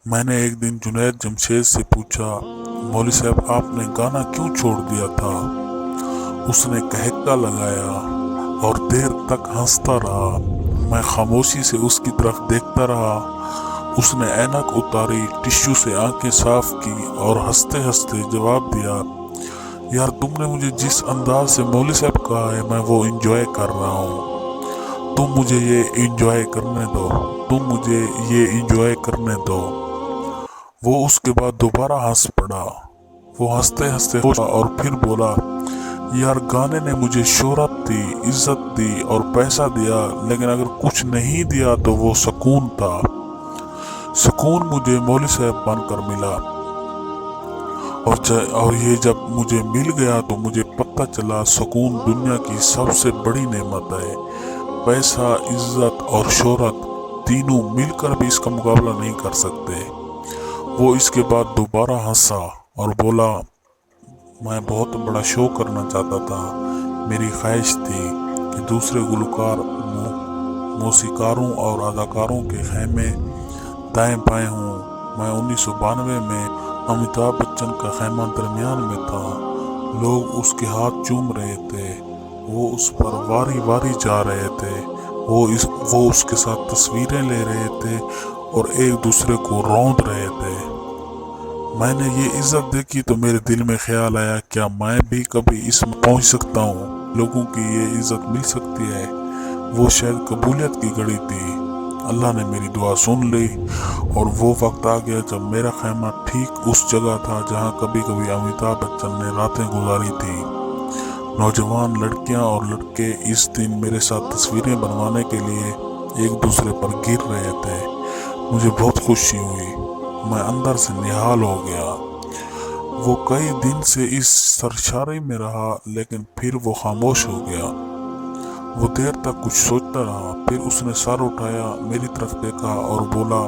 मैंने एक दिन जुनैद जमशेद से पूछा, मौलवी साहब आपने गाना क्यों छोड़ दिया था? उसने कहका लगाया और देर तक हंसता रहा। मैं खामोशी से उसकी तरफ देखता रहा। उसने ऐनक उतारी, टिश्यू से आंखें साफ की और हंसते हंसते जवाब दिया, यार तुमने मुझे जिस अंदाज से मौलवी साहब कहा है मैं वो इंजॉय कर रहा हूँ। तुम मुझे ये इंजॉय करने दो, तुम मुझे ये इंजॉय करने दो। वो उसके बाद दोबारा हंस पड़ा। वो हंसते हंसते होश और फिर बोला, यार गाने ने मुझे शोहरत दी, इज्जत दी और पैसा दिया, लेकिन अगर कुछ नहीं दिया तो वो सुकून था। सुकून मुझे मौलवी साहब बनकर मिला और ये जब मुझे मिल गया तो मुझे पता चला सुकून दुनिया की सबसे बड़ी नेमत है। पैसा, इज्जत और शोहरत तीनों मिलकर भी इसका मुकाबला नहीं कर सकते। वो इसके बाद दोबारा हंसा और बोला, मैं बहुत बड़ा शो करना चाहता था। मेरी ख्वाहिश थी कि दूसरे गुलकार, मौसीकारों और अदाकारों के खेमे दाएं बाएं हूँ। मैं 1992 में अमिताभ बच्चन का खेमा दरमियान में था। लोग उसके हाथ चूम रहे थे, वो उस पर वारी वारी जा रहे थे, वो उसके साथ तस्वीरें ले रहे थे और एक दूसरे को रौंद रहे थे। मैंने ये इज्जत देखी तो मेरे दिल में ख्याल आया, क्या मैं भी कभी इसमें पहुंच सकता हूँ? लोगों की ये इज्जत मिल सकती है। वो शायद कबूलियत की घड़ी थी। अल्लाह ने मेरी दुआ सुन ली और वो वक्त आ गया जब मेरा खेमा ठीक उस जगह था जहाँ कभी कभी अमिताभ बच्चन ने रातें गुजारी थी। नौजवान लड़कियां और लड़के इस दिन मेरे साथ तस्वीरें बनवाने के लिए एक दूसरे पर गिर रहे थे। मुझे बहुत खुशी हुई, मैं अंदर से निहाल हो गया। वो कई दिन से इस सरशारी में रहा, लेकिन फिर वो खामोश हो गया। वो देर तक कुछ सोचता रहा, फिर उसने सर उठाया, मेरी तरफ देखा और बोला,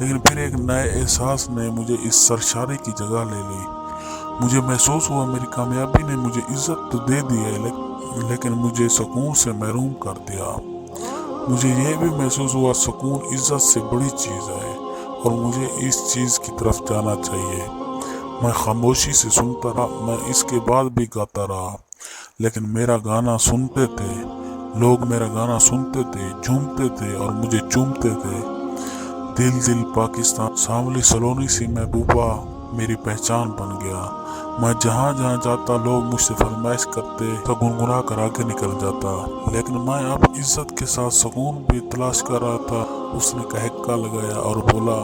लेकिन फिर एक नए एहसास ने मुझे इस सरशारी की जगह ले ली। मुझे महसूस हुआ मेरी कामयाबी ने मुझे इज्जत तो दे दी है, लेकिन मुझे सुकून से महरूम कर दिया। मुझे यह भी महसूस हुआ सुकून इज्जत से बड़ी चीज़ है और मुझे इस चीज़ की तरफ जाना चाहिए। मैं खामोशी से सुनता रहा, मैं इसके बाद भी गाता रहा, लेकिन मेरा गाना सुनते थे लोग, मेरा गाना सुनते थे, झूमते थे और मुझे चूमते थे। दिल दिल पाकिस्तान, सांवली सलोनी सी महबूबा मेरी पहचान बन गया। मैं जहाँ जहाँ जाता लोग मुझसे फरमाइश करते तो गुनगुना कर आगे निकल जाता, लेकिन मैं अब इज्जत के साथ सुकून भी तलाश कर रहा था। उसने कहका लगाया और बोला,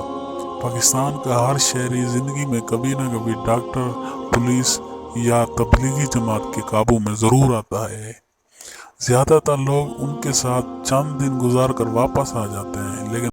पाकिस्तान का हर शहरी जिंदगी में कभी न कभी डॉक्टर, पुलिस या तबलीगी जमात के काबू में ज़रूर आता है। ज़्यादातर लोग उनके साथ चंद दिन गुजार कर वापस आ जाते हैं, लेकिन